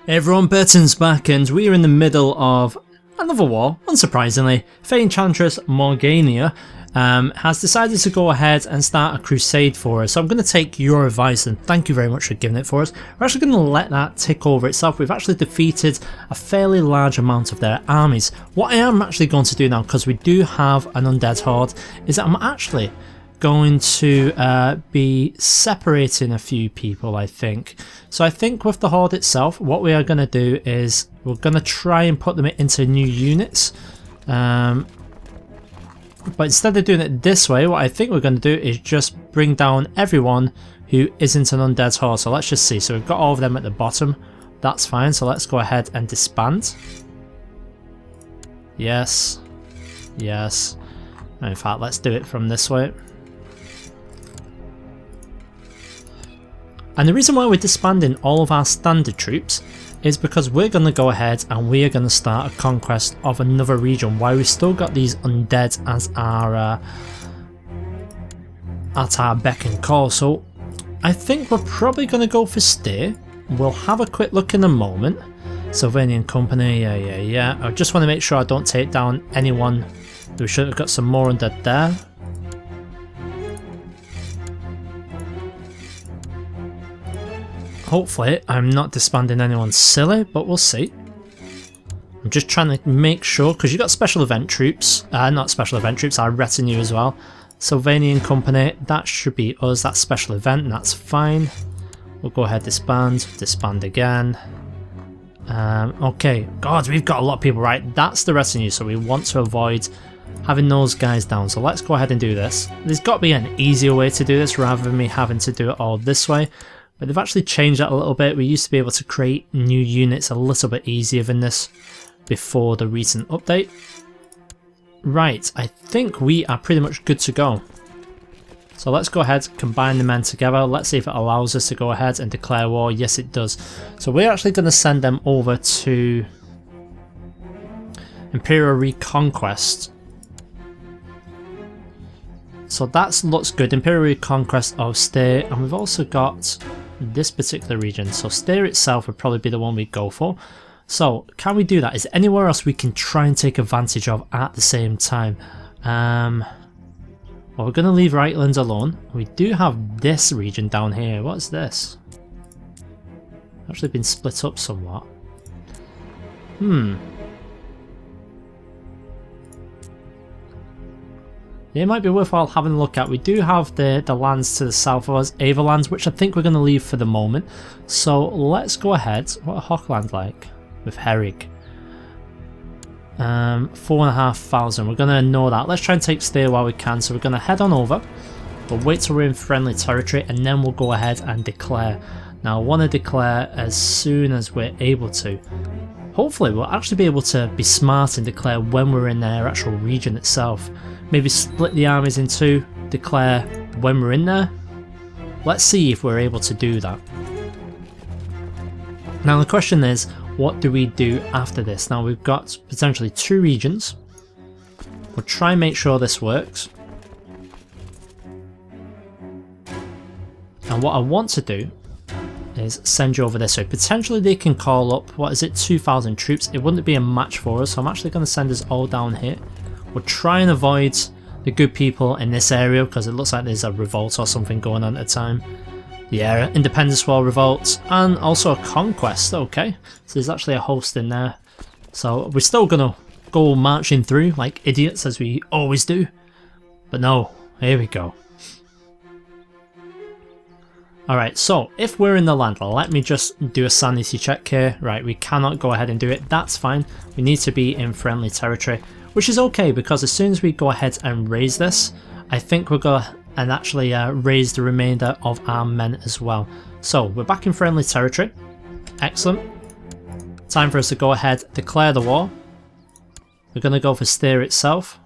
Hey everyone, Burton's back and we are in the middle of another war, unsurprisingly. Fey Enchantress Morgania has decided to go ahead and start a crusade for us, so I'm going to take your advice and thank you very much for giving it for us. We're actually going to let that tick over itself. We've actually defeated a fairly large amount of their armies. What I am actually going to do now, because we do have an undead horde, is that I'm actually going to be separating a few people, I think. So I think with the horde itself, what we are going to do is we're going to try and put them into new units. But instead of doing it this way, what I think we're going to do is just bring down everyone who isn't an undead horde. So let's just see. So we've got all of them at the bottom. That's fine. So let's go ahead and disband. Yes. Yes. In fact, let's do it from this way. And the reason why we're disbanding all of our standard troops is because we're going to go ahead and we are going to start a conquest of another region while we've still got these undead as our at our beck and call. So I think we're probably going to go for Steer. We'll have a quick look in a moment. Sylvanian Company, yeah. I just want to make sure I don't take down anyone. We should have got some more undead there. Hopefully I'm not disbanding anyone silly, but we'll see. I'm just trying to make sure, because you've got special event troops, not special event troops, our retinue as well. Sylvanian Company, that should be us, that's special event, and that's fine. We'll go ahead, disband again. Okay, God, we've got a lot of people, right? That's the retinue, so we want to avoid having those guys down. So let's go ahead and do this. There's got to be an easier way to do this rather than me having to do it all this way. But they've actually changed that a little bit. We used to be able to create new units a little bit easier than this before the recent update. Right, I think we are pretty much good to go. So let's go ahead, combine the men together. Let's see if it allows us to go ahead and declare war. Yes, it does. So we're actually going to send them over to Imperial Reconquest. So that looks good. Imperial Reconquest of Styr, and we've also got this particular region. So Styr itself would probably be the one we go for. So can we do that? Is there anywhere else we can try and take advantage of at the same time? Well, we're going to leave Reichland alone. We do have this region down here. What's this? Actually been split up somewhat. It might be worthwhile having a look at. We do have the lands to the south of us, Averlands, which I think we're going to leave for the moment. So let's go ahead. What are Hochland like with Herrig? 4,500. We're going to ignore that. Let's try and take Styr while we can. So we're going to head on over. We'll wait till we're in friendly territory and then we'll go ahead and declare. Now I want to declare as soon as we're able to. Hopefully we'll actually be able to be smart and declare when we're in their actual region itself. Maybe split the armies in two, declare when we're in there. Let's see if we're able to do that. Now the question is, what do we do after this? Now we've got potentially two regions. We'll try and make sure this works. And what I want to do is send you over this way. Potentially they can call up, 2,000 troops. It wouldn't be a match for us, so I'm actually going to send us all down here. We'll try and avoid the good people in this area because it looks like there's a revolt or something going on at the time. Yeah, Independence War revolt and also a conquest, okay. So there's actually a host in there. So we're still going to go marching through like idiots as we always do. But no, here we go. Alright, so if we're in the land, let me just do a sanity check here. Right, we cannot go ahead and do it, that's fine. We need to be in friendly territory. Which is okay, because as soon as we go ahead and raise this, I think we'll go and actually raise the remainder of our men as well. So we're back in friendly territory. Excellent. Time for us to go ahead, declare the war. We're going to go for Styr itself.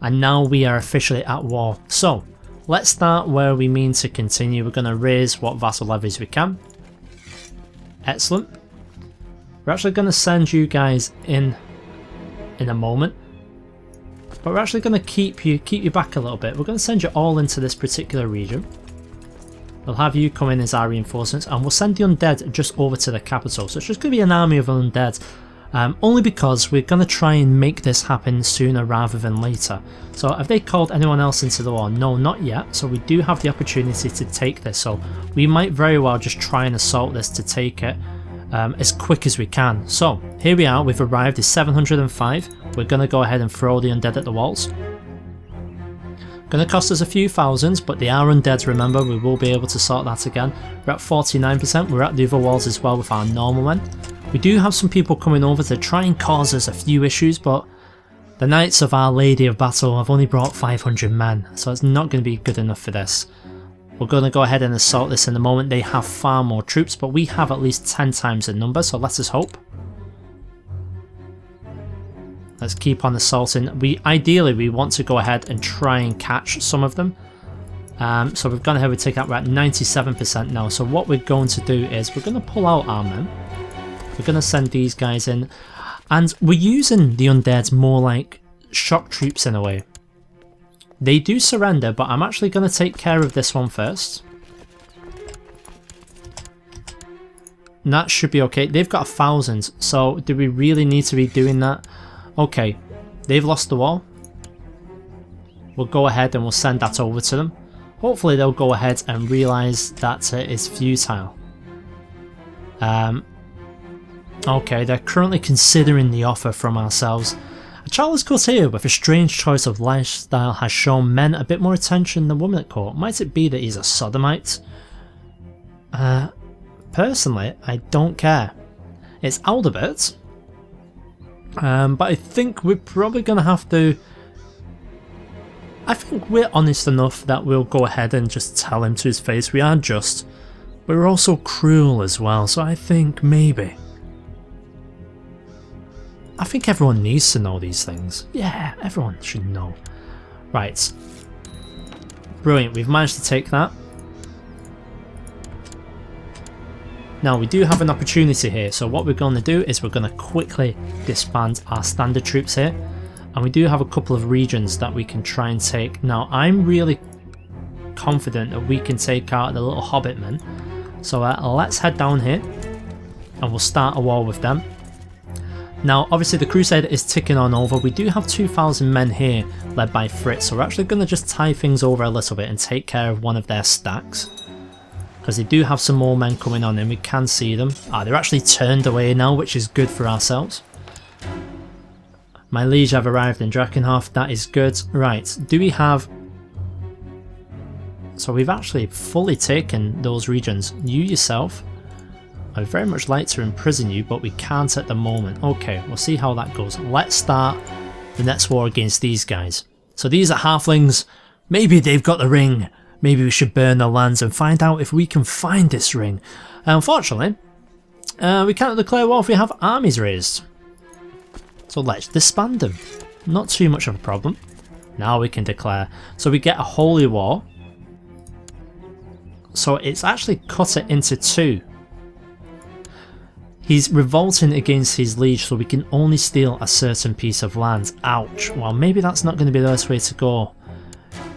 And now we are officially at war. So let's start where we mean to continue. We're going to raise what vassal levies we can. Excellent. We're actually going to send you guys in a moment, but we're actually going to keep you back a little bit. We're going to send you all into this particular region. We'll have you come in as our reinforcements, and we'll send the undead just over to the capital. So it's just going to be an army of undead, only because we're going to try and make this happen sooner rather than later. So have they called anyone else into the war? No, not yet. So we do have the opportunity to take this. So we might very well just try and assault this to take it as quick as we can. So here we are, we've arrived at 705. We're going to go ahead and throw the undead at the walls. Going to cost us a few thousands, but they are undead, remember, we will be able to sort that again. We're at 49%, we're at the other walls as well with our normal men. We do have some people coming over to try and cause us a few issues, but the Knights of Our Lady of Battle have only brought 500 men, so it's not going to be good enough for this. We're going to go ahead and assault this in a moment. They have far more troops, but we have at least 10 times the number, so let us hope. Let's keep on assaulting. Ideally we want to go ahead and try and catch some of them. So we've gone ahead and taken that. We're at 97% now. So what we're going to do is we're going to pull out our men. We're going to send these guys in, and we're using the undead more like shock troops in a way. They do surrender, but I'm actually going to take care of this one first. And that should be okay. They've got 1,000, so do we really need to be doing that? Okay, they've lost the wall. We'll go ahead and we'll send that over to them. Hopefully they'll go ahead and realise that it is futile. Okay, they're currently considering the offer from ourselves. A childless courtier with a strange choice of lifestyle has shown men a bit more attention than women at court. Might it be that he's a sodomite? Personally, I don't care. It's Aldebert. But I think we're probably going to have to... I think we're honest enough that we'll go ahead and just tell him to his face. We are just, but we're also cruel as well, so I think maybe. I think everyone needs to know these things. Yeah, everyone should know. Right. Brilliant, we've managed to take that. Now we do have an opportunity here, so what we're going to do is we're going to quickly disband our standard troops here, and we do have a couple of regions that we can try and take. Now I'm really confident that we can take out the little hobbitmen, so let's head down here and we'll start a war with them. Now obviously the Crusader is ticking on over. We do have 2,000 men here led by Fritz, so we're actually going to just tie things over a little bit and take care of one of their stacks. Because they do have some more men coming on and we can see them. They're actually turned away now, which is good for ourselves. My liege have arrived in Drakenhof, that is good. Right, do we have... So we've actually fully taken those regions. You yourself, I'd very much like to imprison you, but we can't at the moment. Okay, we'll see how that goes. Let's start the next war against these guys. So these are halflings. Maybe they've got the ring. Maybe we should burn their lands and find out if we can find this ring. Unfortunately, we can't declare war if we have armies raised. So let's disband them. Not too much of a problem. Now we can declare. So we get a holy war. So it's actually cut it into two. He's revolting against his liege, so we can only steal a certain piece of land. Ouch. Well, maybe that's not going to be the best way to go.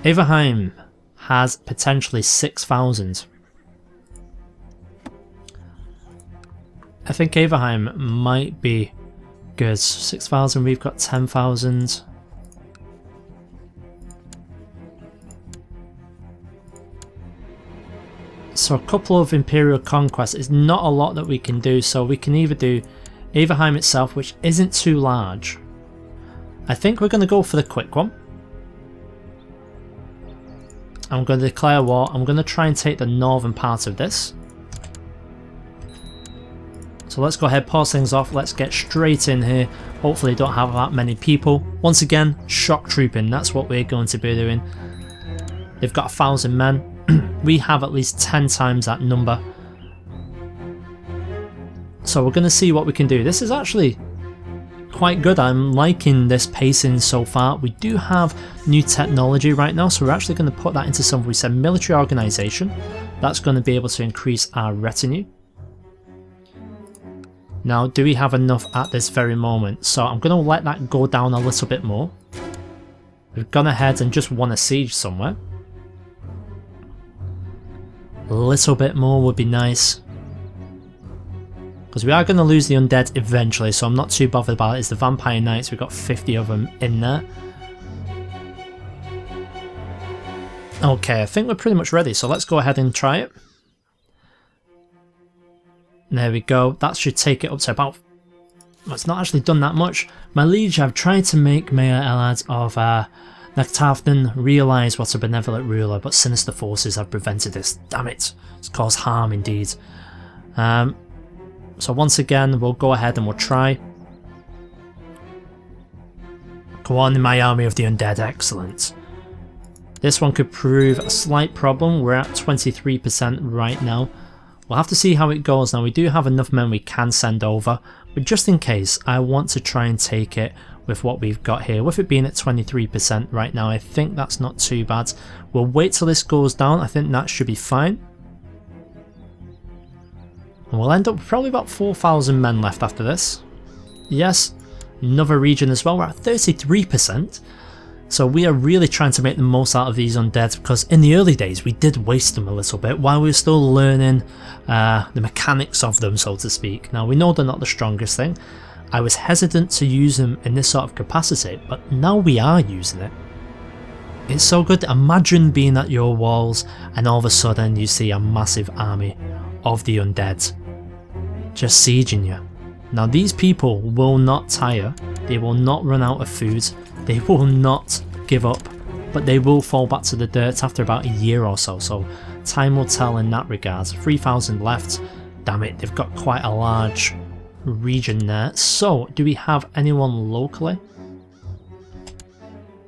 Averheim has potentially 6,000. I think Averheim might be good. 6,000, we've got 10,000. So a couple of Imperial conquests is not a lot that we can do, so we can either do Averheim itself, which isn't too large. I think we're going to go for the quick one. I'm going to declare war. I'm going to try and take the northern part of this. So let's go ahead, pause things off. Let's get straight in here. Hopefully don't have that many people. Once again, shock trooping. That's what we're going to be doing. They've got 1,000 men. We have at least 10 times that number. So we're going to see what we can do. This is actually quite good. I'm liking this pacing so far. We do have new technology right now, so we're actually going to put that into something. We said military organisation. That's going to be able to increase our retinue. Now, do we have enough at this very moment? So I'm going to let that go down a little bit more. We've gone ahead and just won a siege somewhere. A little bit more would be nice. Because we are going to lose the undead eventually, so I'm not too bothered about it. It's the Vampire Knights, we've got 50 of them in there. Okay, I think we're pretty much ready, so let's go ahead and try it. There we go, that should take it up to about... Well, it's not actually done that much. My liege, I've tried to make Mayor Elad of Nachtafden realise what a benevolent ruler, but sinister forces have prevented this. Damn it, it's caused harm indeed. So once again, we'll go ahead and we'll try. Go on in my army of the undead, excellent. This one could prove a slight problem, we're at 23% right now. We'll have to see how it goes. Now we do have enough men we can send over, but just in case, I want to try and take it with what we've got here. With it being at 23% right now, I think that's not too bad. We'll wait till this goes down, I think that should be fine. And we'll end up with probably about 4,000 men left after this. Yes, another region as well, we're at 33%. So we are really trying to make the most out of these undead, because in the early days we did waste them a little bit while we were still learning the mechanics of them, so to speak. Now we know they're not the strongest thing. I was hesitant to use them in this sort of capacity, but now we are using it. It's so good. Imagine being at your walls and all of a sudden you see a massive army of the undead just sieging you. Now these people will not tire, they will not run out of food, they will not give up, but they will fall back to the dirt after about a year or so, so time will tell in that regard. 3,000 left, damn it, they've got quite a large region there. So do we have anyone locally?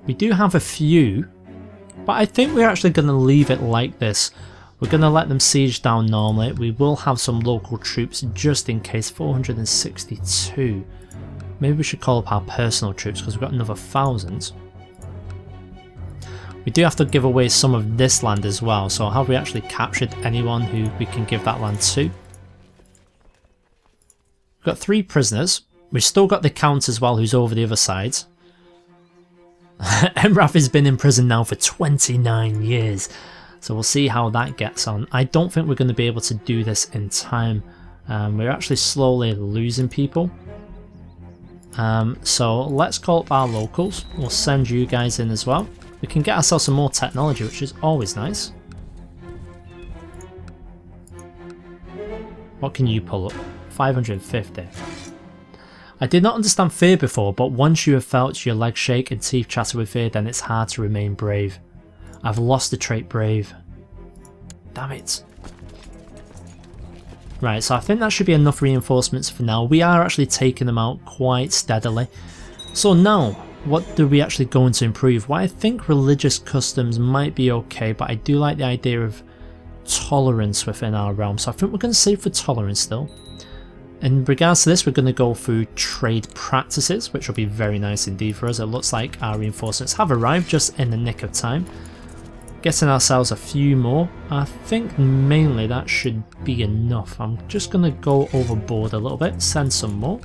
We do have a few, but I think we're actually going to leave it like this. We're going to let them siege down normally. We will have some local troops just in case. 462. Maybe we should call up our personal troops because we've got another 1,000. We do have to give away some of this land as well. So have we actually captured anyone who we can give that land to? We've got 3 prisoners. We've still got the Count as well, who's over the other side. Emrath has been in prison now for 29 years. So we'll see how that gets on. I don't think we're going to be able to do this in time. We're actually slowly losing people. So let's call up our locals. We'll send you guys in as well. We can get ourselves some more technology, which is always nice. What can you pull up? 550. I did not understand fear before, but once you have felt your legs shake and teeth chatter with fear, then it's hard to remain brave. I've lost the trait brave. Damn it. Right, so I think that should be enough reinforcements for now. We are actually taking them out quite steadily. So now, what do we actually going to improve? Well, I think religious customs might be okay, but I do like the idea of tolerance within our realm. So I think we're going to save for tolerance still. In regards to this, we're going to go through trade practices, which will be very nice indeed for us. It looks like our reinforcements have arrived just in the nick of time. Getting ourselves a few more. I think mainly that should be enough. I'm just going to go overboard a little bit, send some more.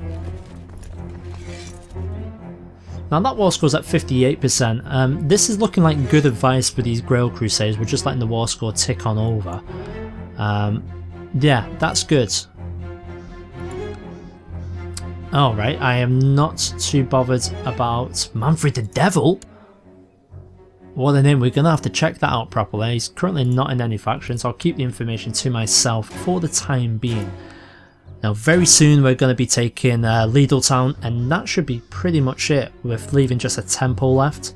Now that war score's at 58%. This is looking like good advice for these Grail Crusades. We're just letting the war score tick on over. Yeah, that's good. Alright, I am not too bothered about Manfred the Devil. What a name, we're going to have to check that out properly. He's currently not in any factions, so I'll keep the information to myself for the time being. Now very soon we're going to be taking Lidltown, and that should be pretty much it, with leaving just a temple left.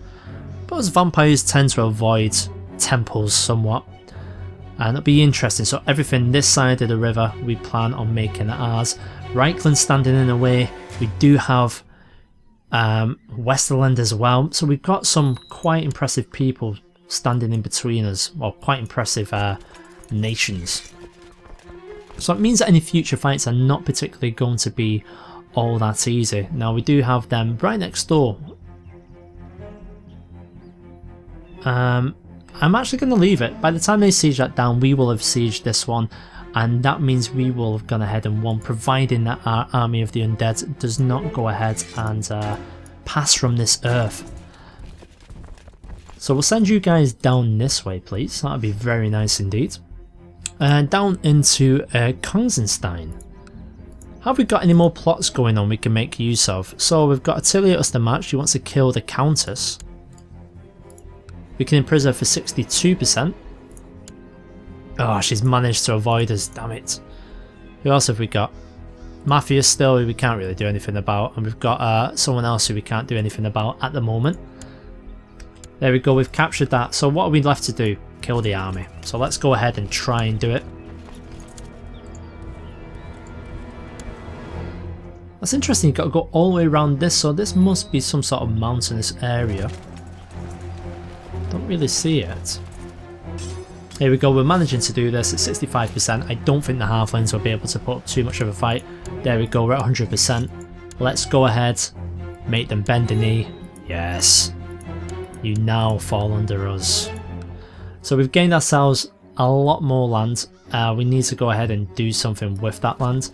But as vampires tend to avoid temples somewhat, and it'll be interesting. So everything this side of the river we plan on making ours. Reichland standing in the way, we do have Westerland as well, so we've got some quite impressive people standing in between us, well, quite impressive nations. So it means that any future fights are not particularly going to be all that easy. Now we do have them right next door. I'm actually going to leave it. By the time they siege that down, we will have sieged this one, and that means we will have gone ahead and won, providing that our army of the undead does not go ahead and pass from this earth. So we'll send you guys down this way, please. That would be very nice indeed. Down into Konzenstein. Have we got any more plots going on we can make use of? So we've got Attilius the Match, who wants to kill the Countess. We can imprison her for 62%. Oh, she's managed to avoid us, damn it. Who else have we got? Mafia still, who we can't really do anything about. And we've got someone else who we can't do anything about at the moment. There we go, we've captured that. So what are we left to do? Kill the army. So let's go ahead and try and do it. That's interesting, you've got to go all the way around this, so this must be some sort of mountainous area. Don't really see it. Here we go, we're managing to do this at 65%. I don't think the halflings will be able to put up too much of a fight. There we go, we're at 100%. Let's go ahead, make them bend the knee. Yes. You now fall under us. So we've gained ourselves a lot more land. We need to go ahead and do something with that land.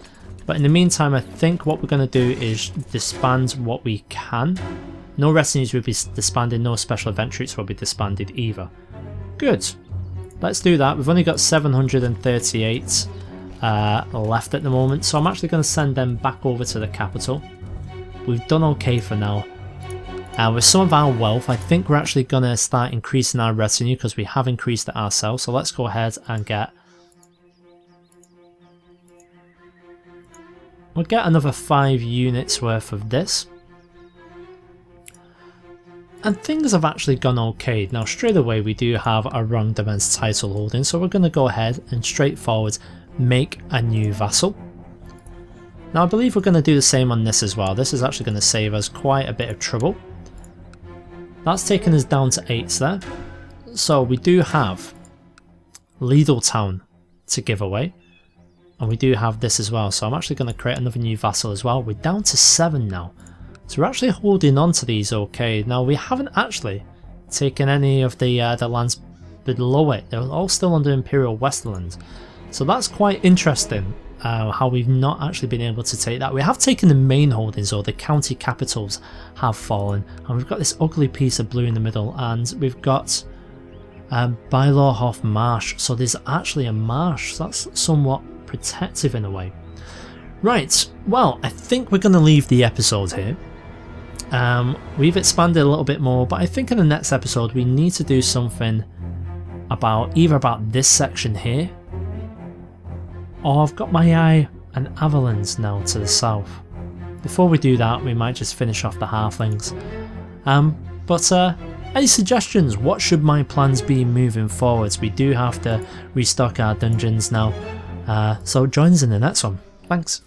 But in the meantime, I think what we're going to do is disband what we can. No retinues will be disbanded, no special event troops will be disbanded either. Good. Let's do that. We've only got 738 left at the moment, so I'm actually going to send them back over to the capital. We've done okay for now. With some of our wealth, I think we're actually going to start increasing our retinue because we have increased it ourselves. So let's go ahead and we'll get another 5 units worth of this. And things have actually gone okay. Now straight away we do have a Wrong Defense title holding, so we're going to go ahead and straightforward make a new vassal. Now I believe we're going to do the same on this as well. This is actually going to save us quite a bit of trouble. That's taken us down to 8 there. So we do have Lidltown to give away. And we do have this as well. So I'm actually going to create another new vassal as well. We're down to 7 now. So we're actually holding on to these okay. Now we haven't actually taken any of the lands below it. They're all still under Imperial Westerland. So that's quite interesting. How we've not actually been able to take that. We have taken the main holdings, or the county capitals have fallen, and we've got this ugly piece of blue in the middle, and we've got Bylorhof Marsh, so there's actually a marsh, so that's somewhat protective in a way. Right, well, I think we're going to leave the episode here. We've expanded a little bit more, but I think in the next episode we need to do something about either about this section here, or I've got my eye on Avalons now to the south. Before we do that, we might just finish off the halflings. But any suggestions? What should my plans be moving forwards? We do have to restock our dungeons now. So join us in the next one. Thanks.